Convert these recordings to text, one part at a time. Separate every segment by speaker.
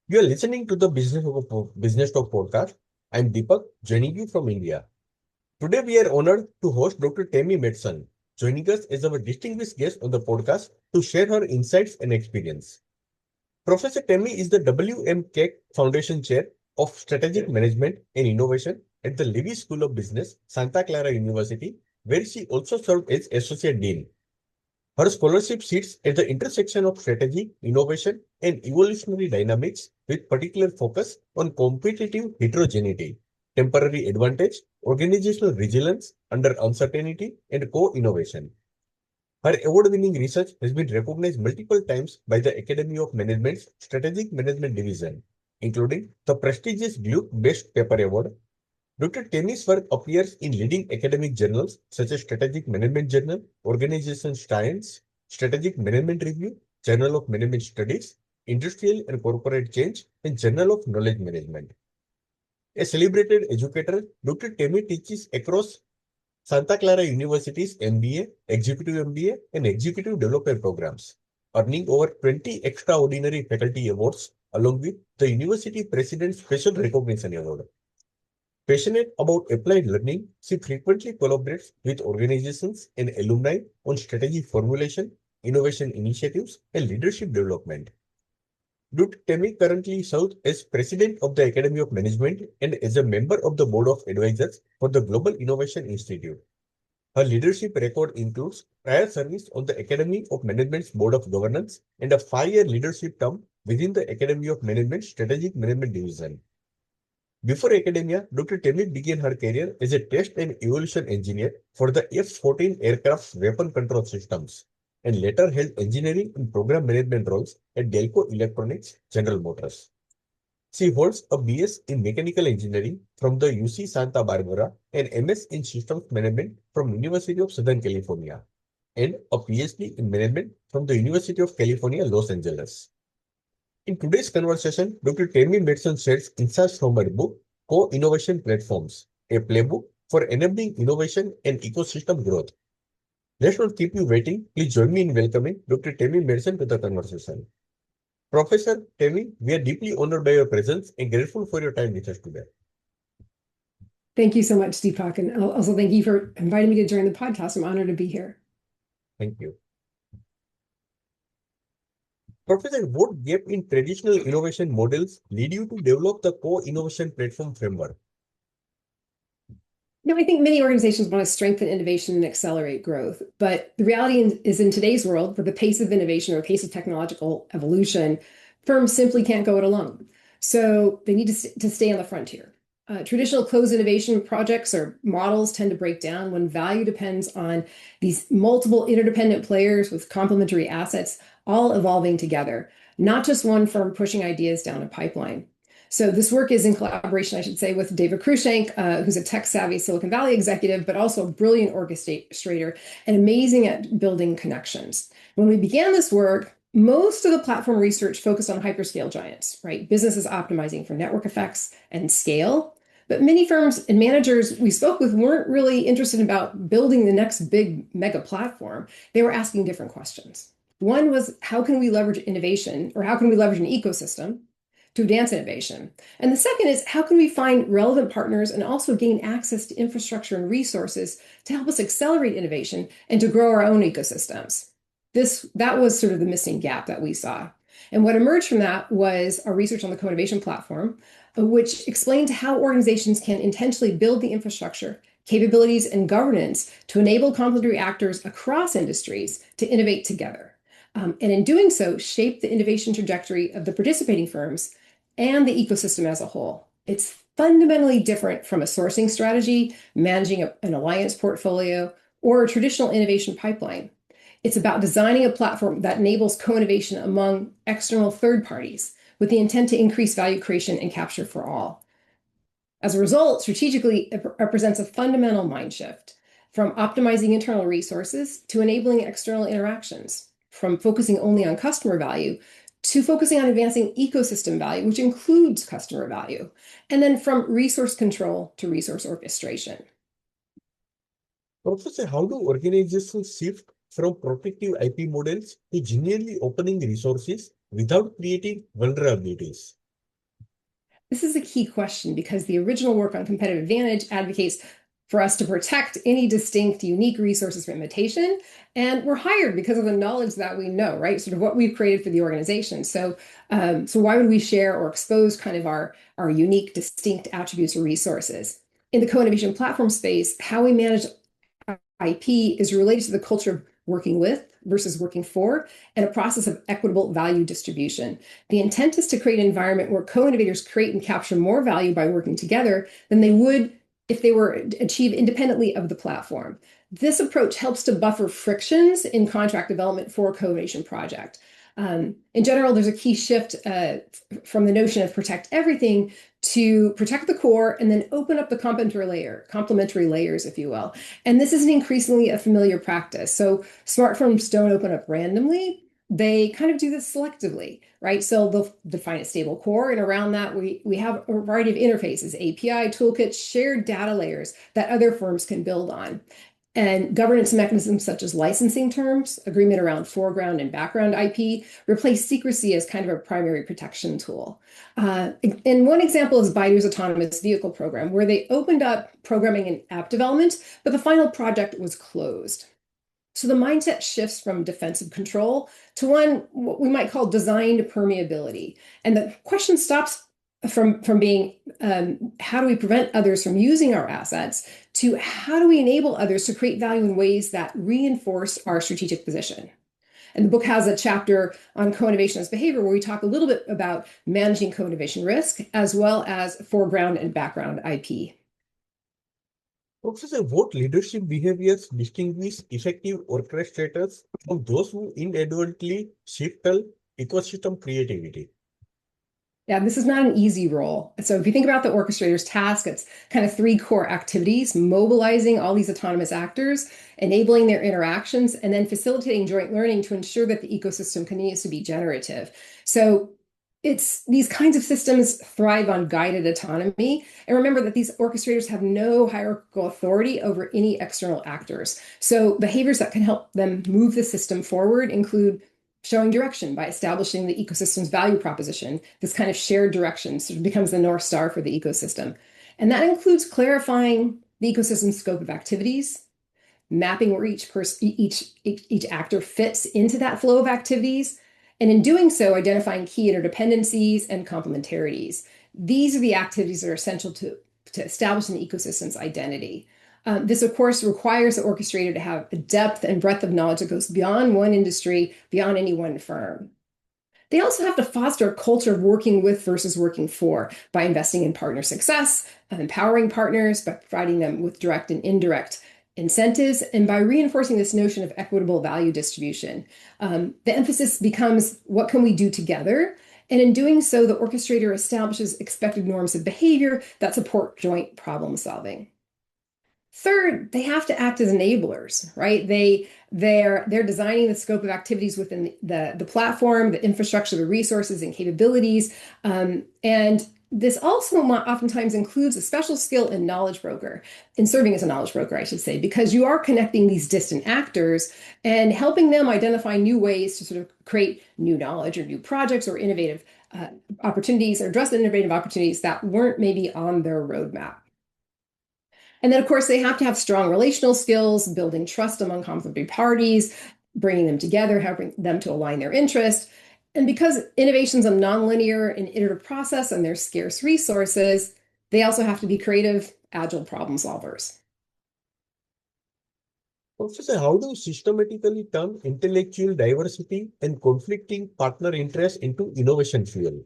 Speaker 1: You are listening to the Business Talk podcast. I'm Deepak, joining you from India. Today, we are honored to host Dr. Tammy Madsen, joining us as our distinguished guest on the podcast to share her insights and experience. Professor Tammy is the W.M. Keck Foundation Chair of Strategic Management and Innovation at the Leavey School of Business, Santa Clara University, where she also served as Associate Dean. Her scholarship sits at the intersection of strategy, innovation, and evolutionary dynamics with particular focus on competitive heterogeneity, temporary advantage, organizational resilience under uncertainty, and co-innovation. Her award-winning research has been recognized multiple times by the Academy of Management's Strategic Management Division, including the prestigious Gluck Best Paper Award. Dr. Tammy's work appears in leading academic journals such as Strategic Management Journal, Organization Science, Strategic Management Review, Journal of Management Studies, Industrial and Corporate Change, and Journal of Knowledge Management. A celebrated educator, Dr. Tammy teaches across Santa Clara University's MBA, Executive MBA, and Executive Developer programs, earning over 20 extraordinary faculty awards along with the University President's Special Recognition Award. Passionate about applied learning, she frequently collaborates with organizations and alumni on strategy formulation, innovation initiatives, and leadership development. Dr. Tammy currently serves as President of the Academy of Management and as a member of the Board of Advisors for the Global Innovation Institute. Her leadership record includes prior service on the Academy of Management's Board of Governance and a 5-year leadership term within the Academy of Management Strategic Management Division. Before academia, Dr. Tammy began her career as a test and evolution engineer for the F-14 aircraft's weapon control systems, and later held engineering and program management roles at Delco Electronics, General Motors. She holds a BS in Mechanical Engineering from the UC Santa Barbara and MS in Systems Management from University of Southern California, and a PhD in Management from the University of California, Los Angeles. In today's conversation, Dr. Tammy Madsen shares insights from her book, Co-Innovation Platforms, a playbook for enabling innovation and ecosystem growth. Let's not keep you waiting. Please join me in welcoming Dr. Tammy Madsen to the conversation. Professor Tammy, we are deeply honored by your presence and grateful for your time with us today.
Speaker 2: Thank you so much, Deepak. And also thank you for inviting me to join the podcast. I'm honored to be here.
Speaker 1: Thank you. Professor, what gap in traditional innovation models lead you to develop the co-innovation platform framework?
Speaker 2: I think many organizations want to strengthen innovation and accelerate growth. But the reality is in today's world, for the pace of innovation or the pace of technological evolution, firms simply can't go it alone. So they need to stay on the frontier. Traditional closed innovation projects or models tend to break down when value depends on these multiple interdependent players with complementary assets all evolving together, not just one firm pushing ideas down a pipeline. So this work is in collaboration, I should say, with David Cruikshank, who's a tech-savvy Silicon Valley executive, but also a brilliant orchestrator and amazing at building connections. When we began this work, most of the platform research focused on hyperscale giants, right? Businesses optimizing for network effects and scale. But many firms and managers we spoke with weren't really interested about building the next big mega platform. They were asking different questions. One was, how can we leverage innovation, or how can we leverage an ecosystem to advance innovation? And the second is, how can we find relevant partners and also gain access to infrastructure and resources to help us accelerate innovation and to grow our own ecosystems? That was sort of the missing gap that we saw. And what emerged from that was our research on the co-innovation platform, which explained how organizations can intentionally build the infrastructure, capabilities, and governance to enable complementary actors across industries to innovate together. And in doing so, shape the innovation trajectory of the participating firms and the ecosystem as a whole. It's fundamentally different from a sourcing strategy, managing an alliance portfolio, or a traditional innovation pipeline. It's about designing a platform that enables co-innovation among external third parties with the intent to increase value creation and capture for all. As a result, strategically, it represents a fundamental mind shift from optimizing internal resources to enabling external interactions, from focusing only on customer value to focusing on advancing ecosystem value, which includes customer value, and then from resource control to resource orchestration.
Speaker 1: Professor, how do organizations shift from protective IP models to genuinely opening resources without creating vulnerabilities?
Speaker 2: This is a key question because the original work on competitive advantage advocates for us to protect any distinct, unique resources from imitation. And we're hired because of the knowledge that we know, right? Sort of what we've created for the organization. So why would we share or expose kind of our unique, distinct attributes or resources? In the co-innovation platform space, how we manage IP is related to the culture of working with versus working for, and a process of equitable value distribution. The intent is to create an environment where co-innovators create and capture more value by working together than they would if they were achieved independently of the platform. This approach helps to buffer frictions in contract development for a co-innovation project. In general, there's a key shift from the notion of protect everything to protect the core and then open up the complementary layers, if you will. And this is increasingly a familiar practice. So smart firms don't open up randomly. They kind of do this selectively, right? So they'll define a stable core, and around that, we have a variety of interfaces, API, toolkits, shared data layers that other firms can build on. And governance mechanisms such as licensing terms, agreement around foreground and background IP, replace secrecy as kind of a primary protection tool. And one example is Baidu's autonomous vehicle program, where they opened up programming and app development, but the final project was closed. So the mindset shifts from defensive control to one what we might call designed permeability. And the question stops from being how do we prevent others from using our assets to how do we enable others to create value in ways that reinforce our strategic position. And the book has a chapter on co-innovation as behavior where we talk a little bit about managing co-innovation risk as well as foreground and background IP.
Speaker 1: Professor, what leadership behaviors distinguish effective orchestrators from those who inadvertently stifle ecosystem creativity?
Speaker 2: Yeah, this is not an easy role. So if you think about the orchestrator's task, it's kind of three core activities: mobilizing all these autonomous actors, enabling their interactions, and then facilitating joint learning to ensure that the ecosystem continues to be generative. So it's these kinds of systems thrive on guided autonomy. And remember that these orchestrators have no hierarchical authority over any external actors. So behaviors that can help them move the system forward include showing direction by establishing the ecosystem's value proposition. This kind of shared direction sort of becomes the North Star for the ecosystem. And that includes clarifying the ecosystem's scope of activities, mapping where each actor fits into that flow of activities, and in doing so, identifying key interdependencies and complementarities. These are the activities that are essential to establishing the ecosystem's identity. This, of course, requires the orchestrator to have a depth and breadth of knowledge that goes beyond one industry, beyond any one firm. They also have to foster a culture of working with versus working for by investing in partner success, empowering partners, by providing them with direct and indirect incentives, and by reinforcing this notion of equitable value distribution. The emphasis becomes what can we do together? And in doing so, the orchestrator establishes expected norms of behavior that support joint problem solving. Third, they have to act as enablers, right? They're designing the scope of activities within the platform, the infrastructure, the resources and capabilities. And this also oftentimes includes a special skill in knowledge broker, in serving as a knowledge broker, I should say, because you are connecting these distant actors and helping them identify new ways to sort of create new knowledge or new projects or innovative opportunities or address innovative opportunities that weren't maybe on their roadmap. And then, of course, they have to have strong relational skills, building trust among complementary parties, bringing them together, helping them to align their interest. And because innovation's a nonlinear and iterative process and there's scarce resources, they also have to be creative, agile problem solvers.
Speaker 1: Professor, how do you systematically turn intellectual diversity and conflicting partner interests into innovation fuel?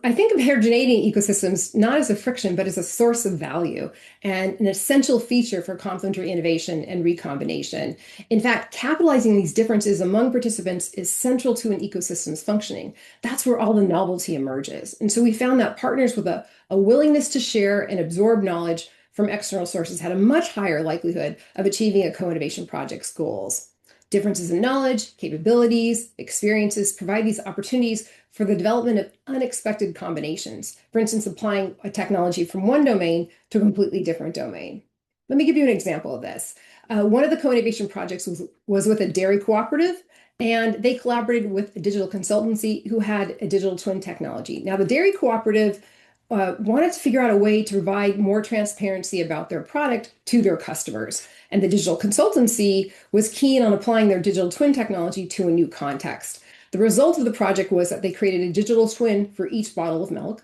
Speaker 2: I think of heterogeneity in ecosystems not as a friction, but as a source of value and an essential feature for complementary innovation and recombination. In fact, capitalizing these differences among participants is central to an ecosystem's functioning. That's where all the novelty emerges. And so we found that partners with a willingness to share and absorb knowledge from external sources had a much higher likelihood of achieving a co-innovation project's goals. Differences in knowledge, capabilities, experiences provide these opportunities for the development of unexpected combinations. For instance, applying a technology from one domain to a completely different domain. Let me give you an example of this. One of the co-innovation projects was with a dairy cooperative, and they collaborated with a digital consultancy who had a digital twin technology. Now, the dairy cooperative wanted to figure out a way to provide more transparency about their product to their customers. And the digital consultancy was keen on applying their digital twin technology to a new context. The result of the project was that they created a digital twin for each bottle of milk.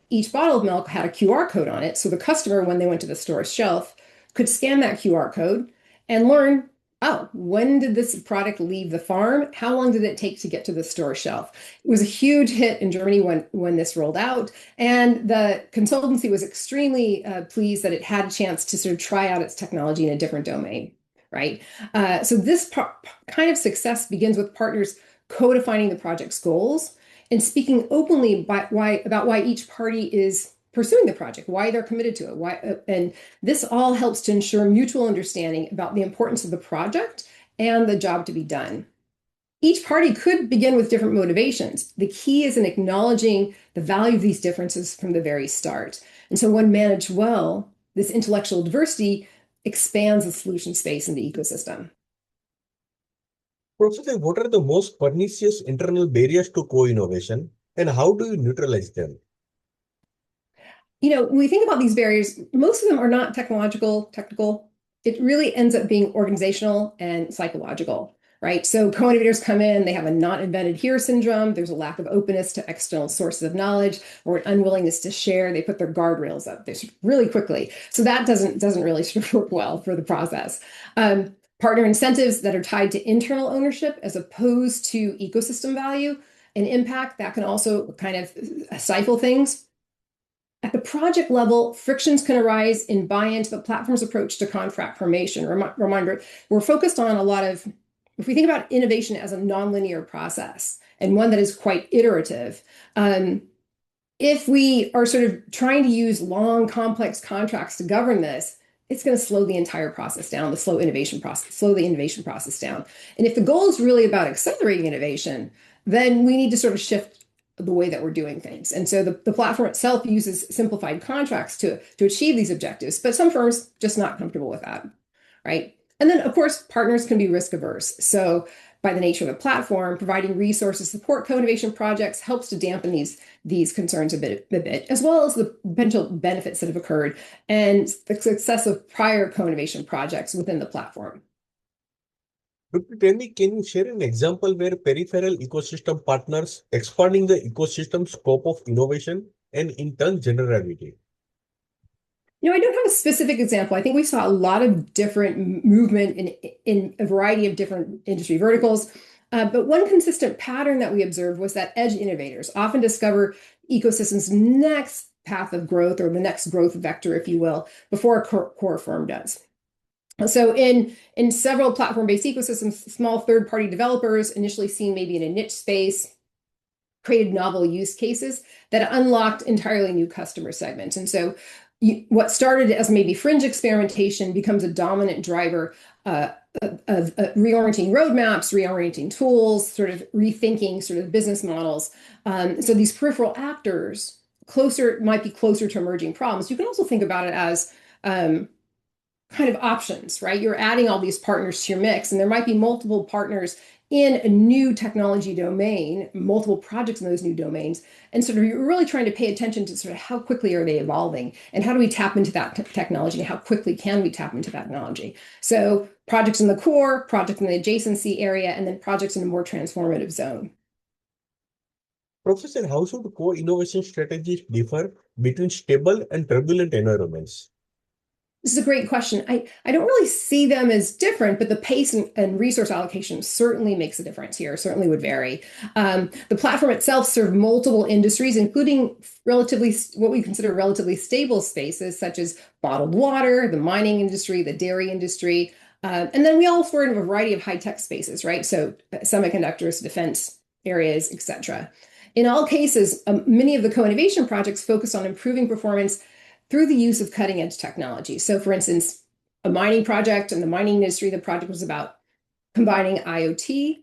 Speaker 2: Each bottle of milk had a QR code on it, so the customer, when they went to the store shelf, could scan that QR code and learn, oh, when did this product leave the farm? How long did it take to get to the store shelf? It was a huge hit in Germany when this rolled out, and the consultancy was extremely pleased that it had a chance to sort of try out its technology in a different domain, right? So this kind of success begins with partners co-defining the project's goals and speaking openly about why each party is pursuing the project, why they're committed to it, and this all helps to ensure mutual understanding about the importance of the project and the job to be done. Each party could begin with different motivations. The key is in acknowledging the value of these differences from the very start. And so when managed well, this intellectual diversity expands the solution space in the ecosystem.
Speaker 1: Professor, what are the most pernicious internal barriers to co-innovation, and how do you neutralize them?
Speaker 2: When we think about these barriers, most of them are not technical. It really ends up being organizational and psychological, right? So co-innovators come in, they have a not invented here syndrome. There's a lack of openness to external sources of knowledge or an unwillingness to share. They put their guardrails up there really quickly. So that doesn't really sort of work well for the process. Partner incentives that are tied to internal ownership as opposed to ecosystem value and impact, that can also kind of stifle things. At the project level, frictions can arise in buy-in to the platform's approach to contract formation. Reminder, we're focused on if we think about innovation as a nonlinear process and one that is quite iterative, if we are sort of trying to use long, complex contracts to govern this, it's going to slow the entire process down, slow the innovation process down. And if the goal is really about accelerating innovation, then we need to sort of shift the way that we're doing things. And so the platform itself uses simplified contracts to achieve these objectives, but some firms just not comfortable with that, right? And then, of course, partners can be risk averse. So by the nature of the platform, providing resources to support co-innovation projects helps to dampen these concerns a bit, as well as the potential benefits that have occurred and the success of prior co-innovation projects within the platform.
Speaker 1: Dr. Tammy, can you share an example where peripheral ecosystem partners expanding the ecosystem scope of innovation and in turn generality?
Speaker 2: I don't have a specific example. I think we saw a lot of different movement in a variety of different industry verticals. But one consistent pattern that we observed was that edge innovators often discover ecosystems' next path of growth or the next growth vector, if you will, before a core firm does. So in several platform-based ecosystems, small third-party developers initially seen maybe in a niche space created novel use cases that unlocked entirely new customer segments. And so what started as maybe fringe experimentation becomes a dominant driver of reorienting roadmaps, reorienting tools, sort of rethinking sort of business models. So these peripheral actors might be closer to emerging problems. You can also think about it as kind of options, right? You're adding all these partners to your mix, and there might be multiple partners in a new technology domain, multiple projects in those new domains. And sort of you're really trying to pay attention to sort of how quickly are they evolving and how do we tap into that technology and how quickly can we tap into that technology? So projects in the core, projects in the adjacency area, and then projects in a more transformative zone.
Speaker 1: Professor, how should co-innovation strategies differ between stable and turbulent environments?
Speaker 2: This is a great question. I don't really see them as different, but the pace and resource allocation certainly makes a difference here, certainly would vary. The platform itself serves multiple industries, including what we consider relatively stable spaces, such as bottled water, the mining industry, the dairy industry. And then we also work in a variety of high-tech spaces, right? So semiconductors, defense areas, et cetera. In all cases, many of the co-innovation projects focus on improving performance through the use of cutting-edge technology. So for instance, a mining project in the mining industry, the project was about combining IoT,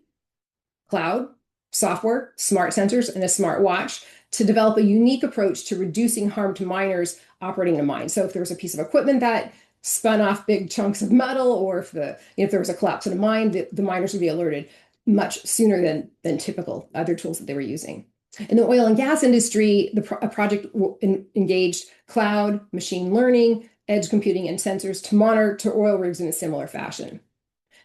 Speaker 2: cloud, software, smart sensors, and a smart watch to develop a unique approach to reducing harm to miners operating in a mine. So if there was a piece of equipment that spun off big chunks of metal, or if there was a collapse in a mine, the miners would be alerted much sooner than typical other tools that they were using. In the oil and gas industry, a project engaged cloud, machine learning, edge computing, and sensors to monitor oil rigs in a similar fashion.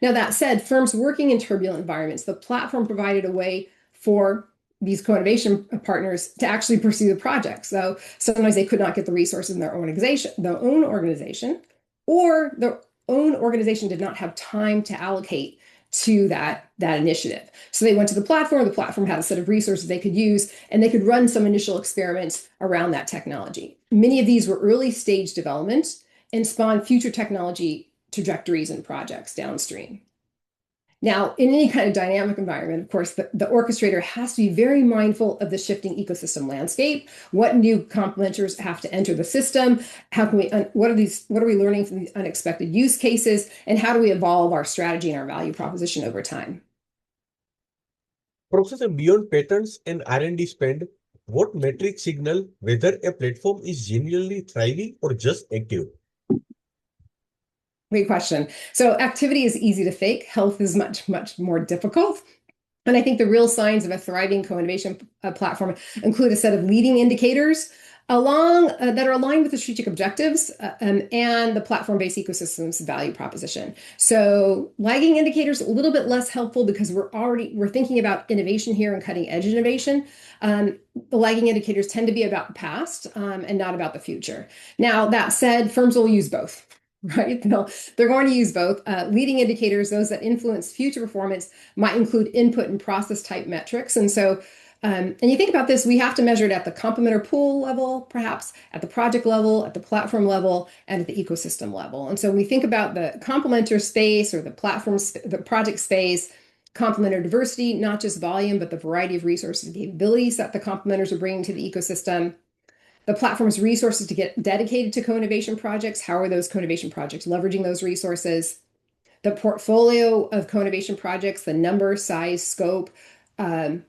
Speaker 2: Now, that said, firms working in turbulent environments, the platform provided a way for these co-innovation partners to actually pursue the project. So sometimes they could not get the resources in their own organization, or their own organization did not have time to allocate to that initiative. So they went to the platform. The platform had a set of resources they could use, and they could run some initial experiments around that technology. Many of these were early stage development and spawned future technology trajectories and projects downstream. Now, in any kind of dynamic environment, of course, the orchestrator has to be very mindful of the shifting ecosystem landscape. What new complementers have to enter the system? How can we? What are we learning from these unexpected use cases? And how do we evolve our strategy and our value proposition over time?
Speaker 1: Professor, beyond patents and R&D spend, what metrics signal whether a platform is genuinely thriving or just active?
Speaker 2: Great question. So activity is easy to fake. Health is much, much more difficult. And I think the real signs of a thriving co-innovation platform include a set of leading indicators that are aligned with the strategic objectives and the platform-based ecosystem's value proposition. So lagging indicators a little bit less helpful because we're thinking about innovation here and cutting edge innovation. The lagging indicators tend to be about the past and not about the future. Now, that said, firms will use both. Right? They're going to use both. Leading indicators, those that influence future performance, might include input and process type metrics. And so, and you think about this, we have to measure it at the complementer pool level, perhaps at the project level, at the platform level, and at the ecosystem level. And so when we think about the complementer space or the platform, the project space, complementer diversity, not just volume, but the variety of resources and capabilities that the complementers are bringing to the ecosystem. The platform's resources to get dedicated to co-innovation projects. How are those co-innovation projects leveraging those resources? The portfolio of co-innovation projects, the number, size, scope,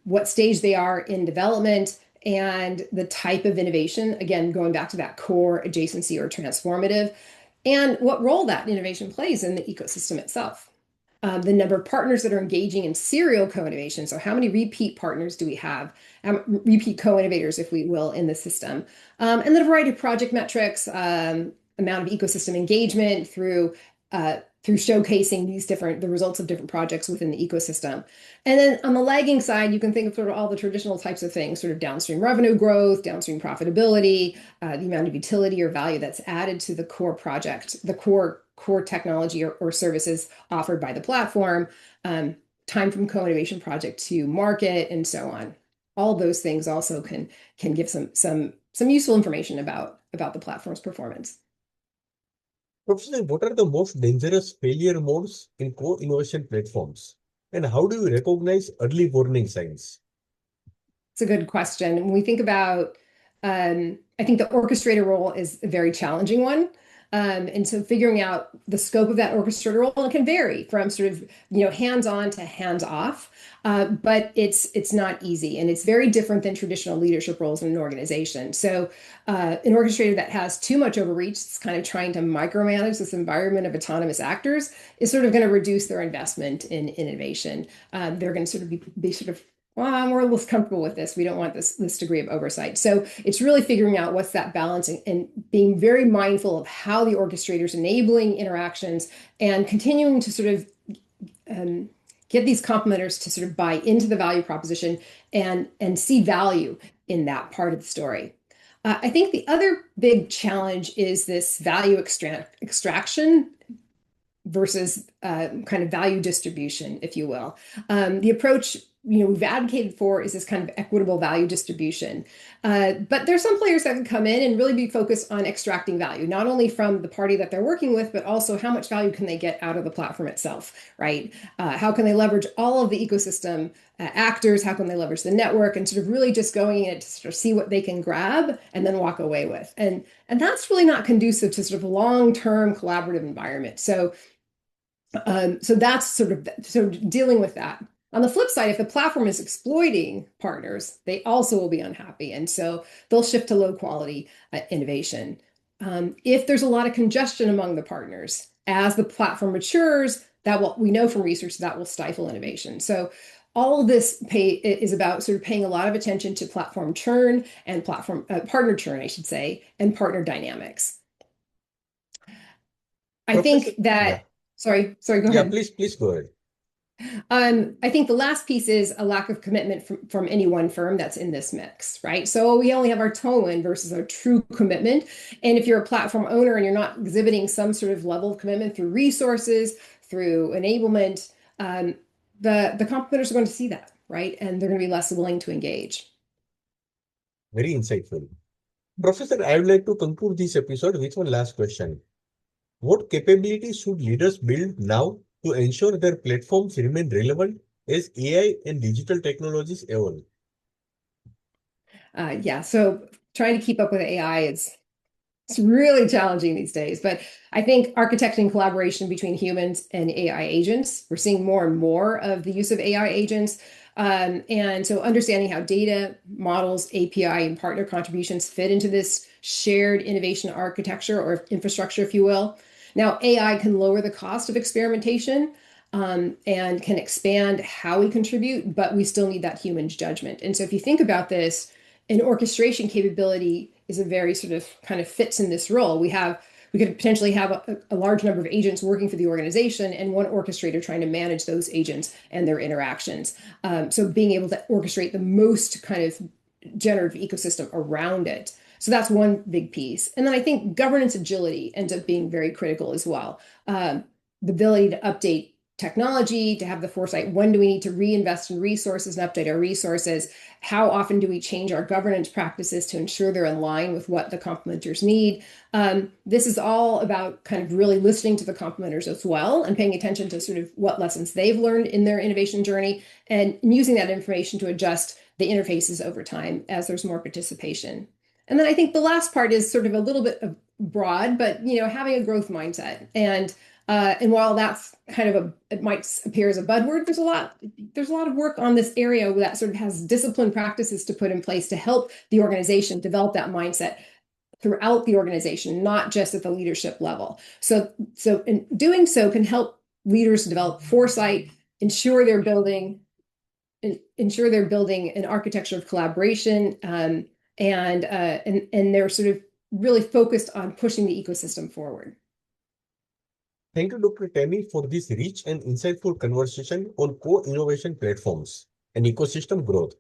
Speaker 2: what stage they are in development, and the type of innovation, again, going back to that core, adjacency, or transformative, and what role that innovation plays in the ecosystem itself. The number of partners that are engaging in serial co-innovation. So how many repeat partners do we have? Repeat co-innovators, if we will, in the system. And then a variety of project metrics, amount of ecosystem engagement through showcasing the results of different projects within the ecosystem. And then on the lagging side, you can think of sort of all the traditional types of things, sort of downstream revenue growth, downstream profitability, the amount of utility or value that's added to the core project, the core technology or services offered by the platform, time from co-innovation project to market, and so on. All of those things also can give some useful information about the platform's performance.
Speaker 1: Professor, what are the most dangerous failure modes in co-innovation platforms? And how do you recognize early warning signs?
Speaker 2: It's a good question. When we think about, I think the orchestrator role is a very challenging one. And so figuring out the scope of that orchestrator role, and it can vary from sort of, hands-on to hands-off, but it's not easy. And it's very different than traditional leadership roles in an organization. So an orchestrator that has too much overreach, it's kind of trying to micromanage this environment of autonomous actors, is sort of going to reduce their investment in innovation. They're going to sort of be sort of, well, we're less comfortable with this. We don't want this degree of oversight. So it's really figuring out what's that balance and being very mindful of how the orchestrator is enabling interactions and continuing to sort of get these complementers to sort of buy into the value proposition and see value in that part of the story. I think the other big challenge is this value extraction versus kind of value distribution, if you will. The approach we've advocated for is this kind of equitable value distribution. But there's some players that can come in and really be focused on extracting value, not only from the party that they're working with, but also how much value can they get out of the platform itself, right? How can they leverage all of the ecosystem actors? How can they leverage the network and sort of really just going in to sort of see what they can grab and then walk away with? And that's really not conducive to sort of a long-term collaborative environment. So that's sort of dealing with that. On the flip side, if the platform is exploiting partners, they also will be unhappy. And so they'll shift to low quality innovation. If there's a lot of congestion among the partners, as the platform matures, we know from research that will stifle innovation. So all of this is about sort of paying a lot of attention to platform churn and partner churn, I should say, and partner dynamics. I think that, sorry, go ahead.
Speaker 1: Please go ahead.
Speaker 2: I think the last piece is a lack of commitment from any one firm that's in this mix, right? So we only have our toe in versus our true commitment. And if you're a platform owner and you're not exhibiting some sort of level of commitment through resources, through enablement, the competitors are going to see that, right? And they're going to be less willing to engage.
Speaker 1: Very insightful. Professor, I would like to conclude this episode with one last question. What capabilities should leaders build now to ensure their platforms remain relevant as AI and digital technologies evolve?
Speaker 2: So trying to keep up with AI it's really challenging these days, but I think architecting collaboration between humans and AI agents, we're seeing more and more of the use of AI agents. And so understanding how data, models, API, and partner contributions fit into this shared innovation architecture or infrastructure, if you will. Now, AI can lower the cost of experimentation and can expand how we contribute, but we still need that human's judgment. And so if you think about this, an orchestration capability is a very sort of kind of fits in this role. We could potentially have a large number of agents working for the organization and one orchestrator trying to manage those agents and their interactions. So being able to orchestrate the most kind of generative ecosystem around it. So that's one big piece. And then I think governance agility ends up being very critical as well. The ability to update technology, to have the foresight, when do we need to reinvest in resources and update our resources? How often do we change our governance practices to ensure they're in line with what the complementers need? This is all about kind of really listening to the complementers as well and paying attention to sort of what lessons they've learned in their innovation journey and using that information to adjust the interfaces over time as there's more participation. And then I think the last part is sort of a little bit of broad, but having a growth mindset. And while that's kind of it might appear as a buzzword, there's a lot of work on this area that sort of has disciplined practices to put in place to help the organization develop that mindset throughout the organization, not just at the leadership level. So in doing so can help leaders develop foresight, ensure they're building an architecture of collaboration, and they're sort of really focused on pushing the ecosystem forward.
Speaker 1: Thank you, Dr. Tammy, for this rich and insightful conversation on co-innovation platforms and ecosystem growth.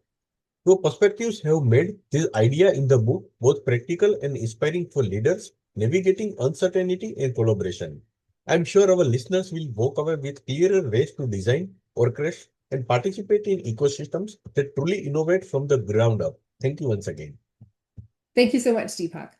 Speaker 1: Your perspectives have made this idea in the book both practical and inspiring for leaders navigating uncertainty and collaboration. I'm sure our listeners will walk away with clearer ways to design, orchestrate, and participate in ecosystems that truly innovate from the ground up. Thank you once again.
Speaker 2: Thank you so much, Deepak.